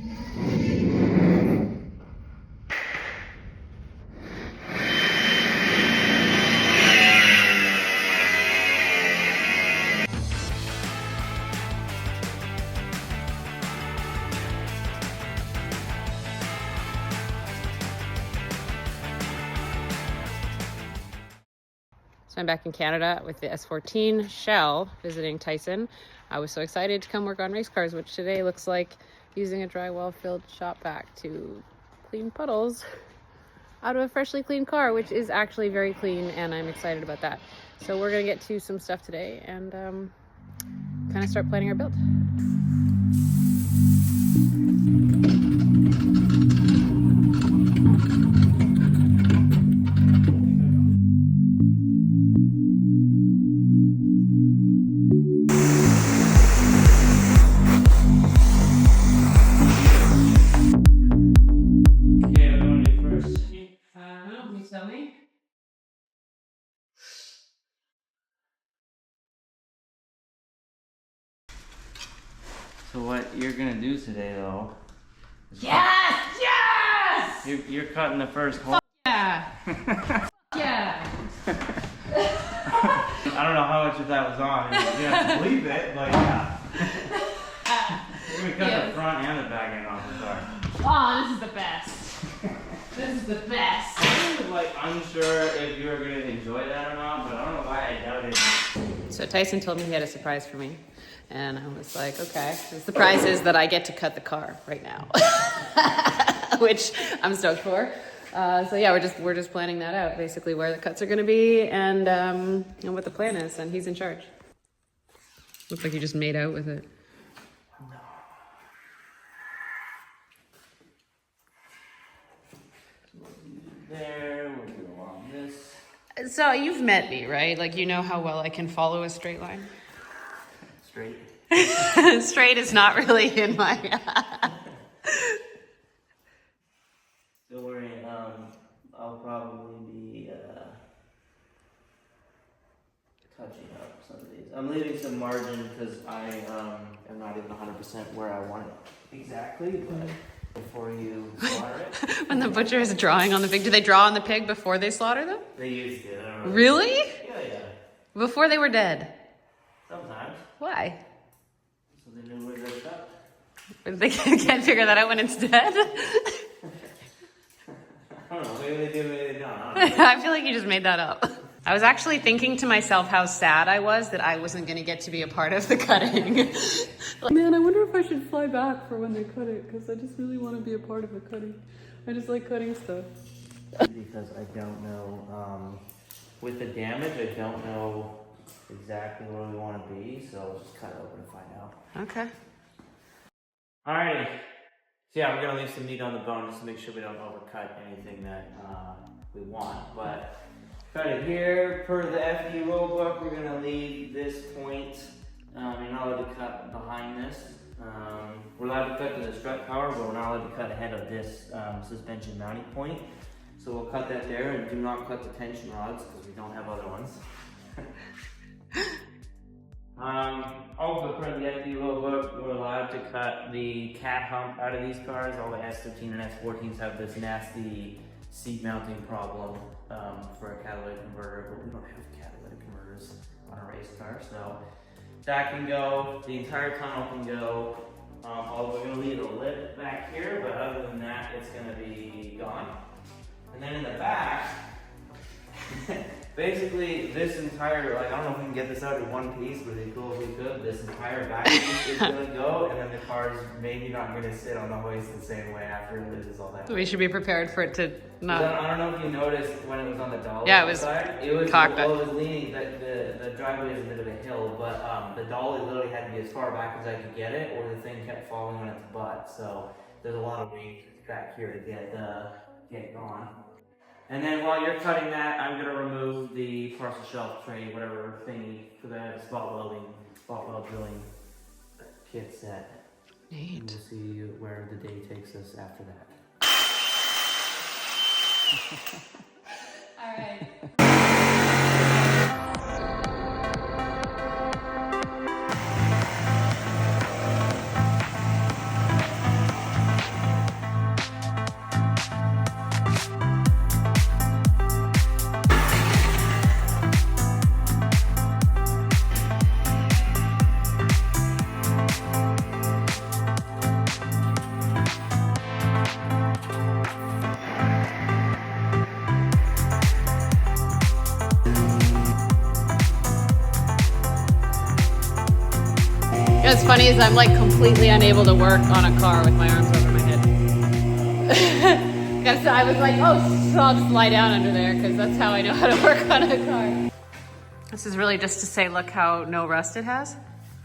So I'm back in Canada with the S14 shell visiting Tyson. I was so excited to come work on race cars, which today looks like using a drywall filled shop vac to clean puddles out of a freshly cleaned car, which is actually very clean, and I'm excited about that. So we're gonna get to some stuff today and kind of start planning our build. So what you're gonna do today, though? Yes! Yes! You're cutting the first hole. Yeah! Yeah! I don't know how much of that was on. You have to believe it, but yeah. You're gonna cut the front and the back end off the car. Oh, this is the best. This is the best. I was like unsure if you were gonna enjoy that or not, but I don't know why I doubted. So Tyson told me he had a surprise for me. And I was like, okay. The surprise is that I get to cut the car right now, which I'm stoked for. So yeah, we're just planning that out, basically where the cuts are going to be and what the plan is. And he's in charge. Looks like you just made out with it. No. There, we'll do along this. So you've met me, right? Like you know how well I can follow a straight line. Straight. Straight is not really in my. Don't worry. I'll probably be touching up some of these. I'm leaving some margin because I am not even 100% where I want it exactly. But before you slaughter it, When the butcher is drawing on the pig, do they draw on the pig before they slaughter them? they used to. I don't know. Really? Yeah. Before they were dead? Sometimes. Why? So they knew where they're cut. They can't figure that out when it's dead? I don't know. Maybe they do, maybe they don't. I don't know. I feel like you just made that up. I was actually thinking to myself how sad I was that I wasn't going to get to be a part of the cutting. Man, I wonder if I should fly back for when they cut it, because I just really want to be a part of the cutting. I just like cutting stuff. Because I don't know, with the damage, I don't know exactly where we want to be, so I'll just cut it open and find out. Okay. Alrighty. So yeah, we're gonna leave some meat on the bone just to make sure we don't overcut anything that we want. But cut it here. Per the FD rule book, we're gonna leave this point. You're not allowed to cut behind this. We're allowed to cut to the strut power, but we're not allowed to cut ahead of this suspension mounting point. So we'll cut that there, and do not cut the tension rods because we don't have other ones. Also, per the FD rule book, we're allowed to cut the cat hump out of these cars. All the S15 and S14s have this nasty seat mounting problem for a catalytic converter, but we don't have catalytic converters on a race car, so that can go. The entire tunnel can go. Although we're going to leave a lip back here, but other than that, it's going to be gone. And then in the back, basically this entire, like, I don't know if we can get this out in one piece, but it'd be cool if we could. This entire back piece is going to go, and then the car's maybe not going to sit on the hoist the same way after it loses all that. We should be prepared for it to not. I don't know if you noticed when it was on the dolly. Yeah, it was side, cocked. Well, it was leaning. The driveway is a bit of a hill, but the dolly literally had to be as far back as I could get it, or the thing kept falling on its butt. So there's a lot of weight back here to get going. And then while you're cutting that, I'm gonna remove the parcel shelf tray, whatever thingy, for the spot weld drilling kit set. Neat. And we'll see where the day takes us after that. All right. funny is I'm like completely unable to work on a car with my arms over my head. Because I was like, oh, so I'll just lie down under there because that's how I know how to work on a car. This is really just to say, look how no rust it has.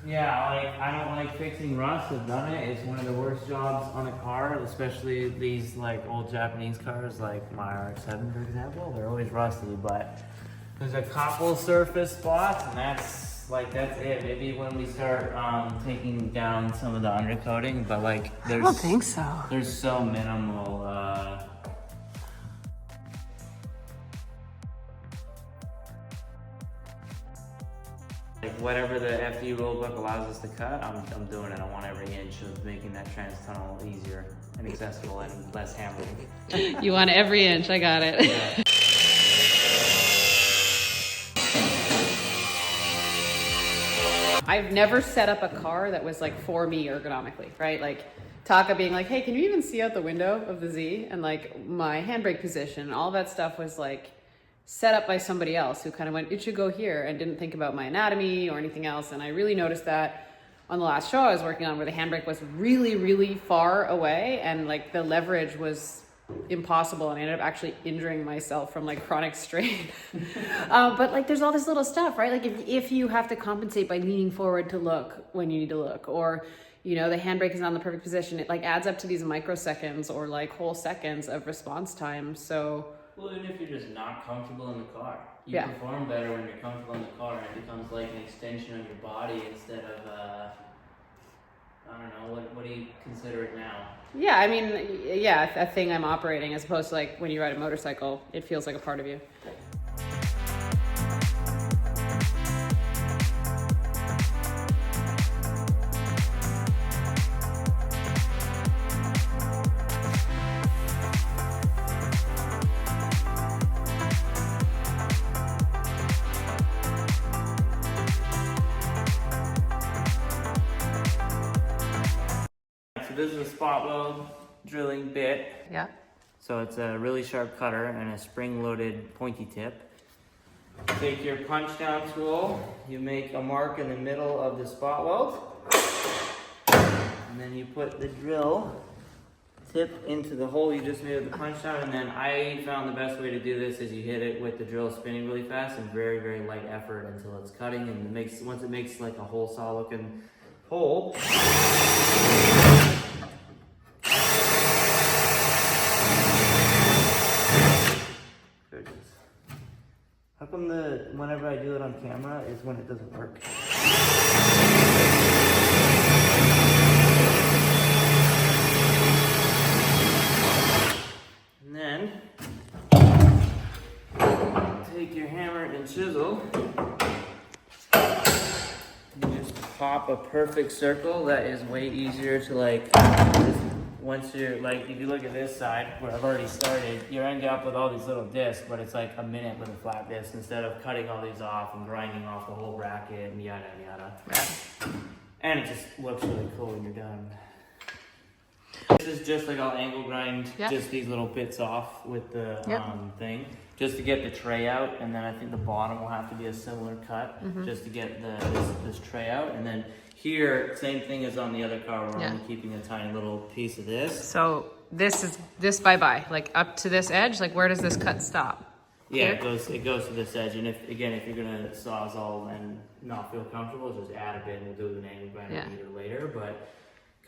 Yeah, like I don't like fixing rust. I've done it. It's one of the worst jobs on a car, especially these like old Japanese cars, like my RX-7 for example. They're always rusty, but there's a couple surface spots, and that's it. Maybe when we start taking down some of the undercoating, but like there's. I don't think so. There's so minimal. Like whatever the FD rulebook allows us to cut, I'm doing it. I want every inch of making that trans tunnel easier and accessible and less hammering. You want every inch, I got it. Yeah. I've never set up a car that was like for me ergonomically, right? Like Taka being like, hey, can you even see out the window of the Z? And like my handbrake position, all that stuff was like set up by somebody else who kind of went, it should go here, and didn't think about my anatomy or anything else. And I really noticed that on the last show I was working on, where the handbrake was really, really far away and like the leverage was impossible, and I ended up actually injuring myself from like chronic strain. But like there's all this little stuff, right? Like if you have to compensate by leaning forward to look when you need to look, or you know, the handbrake is not in the perfect position, it like adds up to these microseconds or like whole seconds of response time. So well, even if you're just not comfortable in the car, you perform better when you're comfortable in the car, and it becomes like an extension of your body instead of, I don't know, what do you consider it now? Yeah, I mean, yeah, a thing I'm operating, as opposed to like when you ride a motorcycle, it feels like a part of you. This is a spot weld drilling bit. Yeah. So it's a really sharp cutter and a spring-loaded pointy tip. Take your punch down tool, you make a mark in the middle of the spot weld, and then you put the drill tip into the hole you just made with the punch down, and then I found the best way to do this is you hit it with the drill spinning really fast and very, very light effort until it's cutting, and once it makes like a hole saw looking hole. How come whenever I do it on camera is when it doesn't work? And then take your hammer and chisel. You just pop a perfect circle that is way easier to like. Once you're like, if you look at this side where I've already started, you're ending up with all these little discs, but it's like a minute with a flat disc instead of cutting all these off and grinding off the whole bracket and yada yada. And it just looks really cool when you're done. This is just like I'll angle grind just these little bits off with the thing, just to get the tray out, and then I think the bottom will have to be a similar cut just to get this tray out, and then here, same thing as on the other car, we're only keeping a tiny little piece of this. So this bye-bye, like up to this edge, like where does this cut stop? Yeah, it goes to this edge, and if you're gonna sawzall and not feel comfortable, just add a bit and we'll do an angle grinder later, but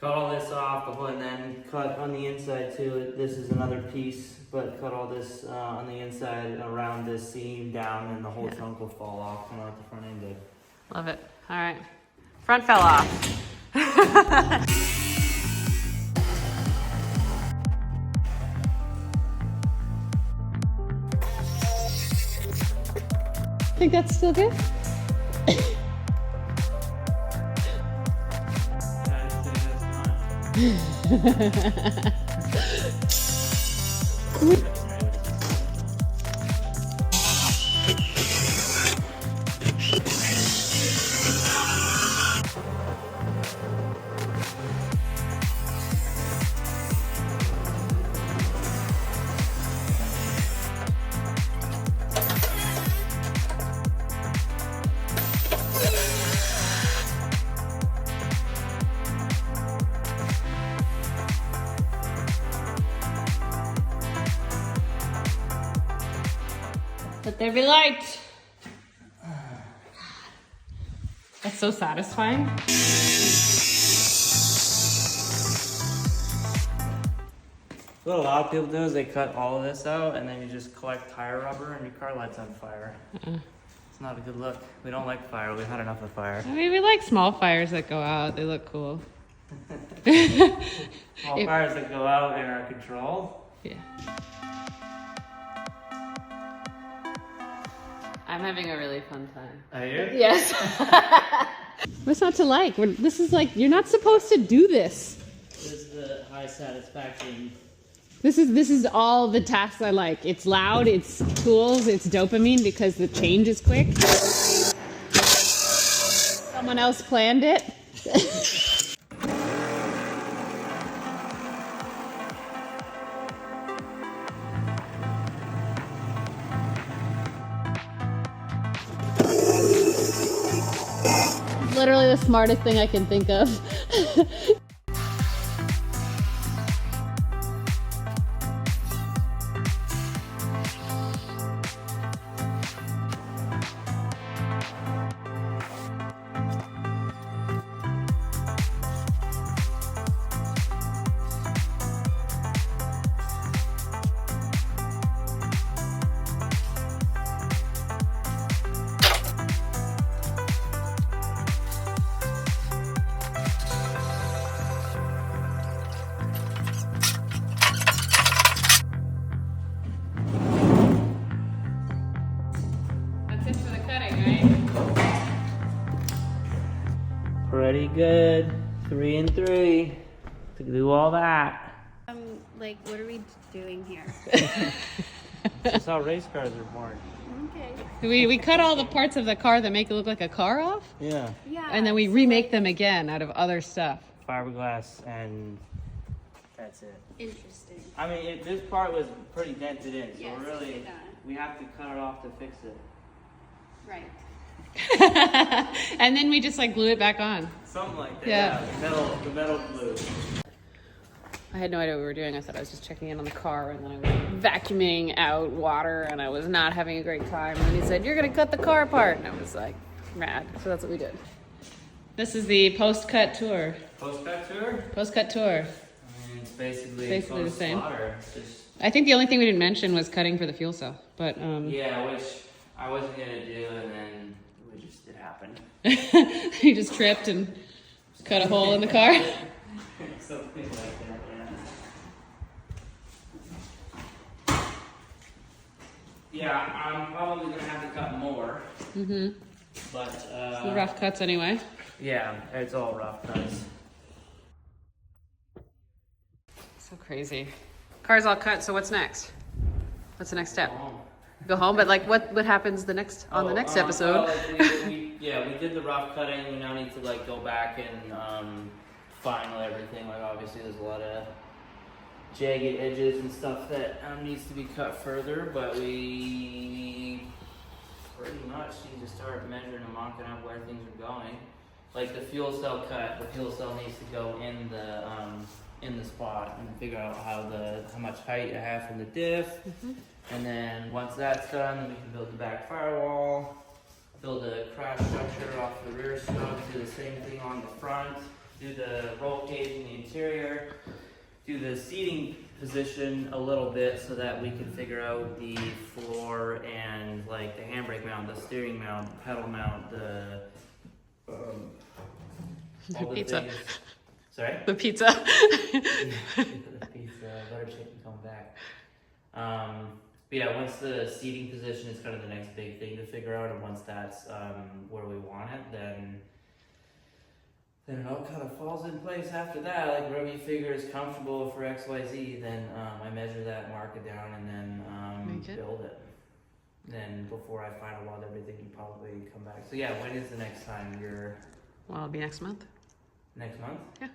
cut all this off, and then cut on the inside too. This is another piece, but cut all this on the inside around this seam down, and the whole trunk will fall off, come out the front end. Love it. All right. Front fell off. I think that's still good. Let there be light. That's so satisfying. What a lot of people do is they cut all of this out and then you just collect tire rubber and your car lights on fire. It's not a good look. We don't like fire. We've had enough of fire. I mean, we like small fires that go out. They look cool. Small fires that go out and are controlled. Yeah. I'm having a really fun time. Are you? Yes. What's not to like? This is like, you're not supposed to do this. This is the high satisfaction. This is all the tasks I like. It's loud, it's tools, it's dopamine because the change is quick. Someone else planned it. Literally the smartest thing I can think of. Pretty good. 3 and 3 to do all that. Like, what are we doing here? That's how race cars are born. Okay. We cut all the parts of the car that make it look like a car off, Yeah. Yeah. and then we remake them again out of other stuff. Fiberglass and that's it. Interesting. I mean, this part was pretty dented in, so Yes, really yeah. we have to cut it off to fix it. Right. And then we just like glue it back on. Something like that. Yeah. The metal glue. I had no idea what we were doing. I thought I was just checking in on the car, and then I was vacuuming out water, and I was not having a great time. And he said, "You're gonna cut the car apart," and I was like, mad. So that's what we did. This is the post-cut tour. Post-cut tour? Post-cut tour. I mean, it's basically The same. slaughter. Just, I think the only thing we didn't mention was cutting for the fuel cell, but yeah, which I wasn't gonna do, and then it happened. he just tripped and cut a hole in the car. Something like that, yeah. Yeah, I'm probably gonna have to cut more. Mm-hmm. But Some rough cuts anyway. yeah, it's all rough cuts. So crazy. Car's all cut, so what's next? What's the next step? Oh. Go home, but like what happens the next episode? Well, we did the rough cutting. We now need to like go back and final everything. Like obviously there's a lot of jagged edges and stuff that needs to be cut further, but we pretty much need to start measuring and mocking up where things are going. Like the fuel cell cut, the fuel cell needs to go in the spot and figure out how much height I have from the diff. Mm-hmm. And then once that's done, then we can build the back firewall, build a crash structure off the rear stroke, do the same thing on the front, do the roll cage in the interior, do the seating position a little bit so that we can figure out the floor and like the handbrake mount, the steering mount, the pedal mount, the all the pizza. things. Sorry? The pizza. The pizza, butter chicken coming back. But yeah, once the seating position is kind of the next big thing to figure out, and once that's where we want it, then it all kind of falls in place after that. Like wherever you figure is comfortable for XYZ, then I measure that, mark it down, and then build it. Then before I finalize everything, you probably come back. So yeah, when is the next time you're? Well, it'll be next month. Next month? Yeah.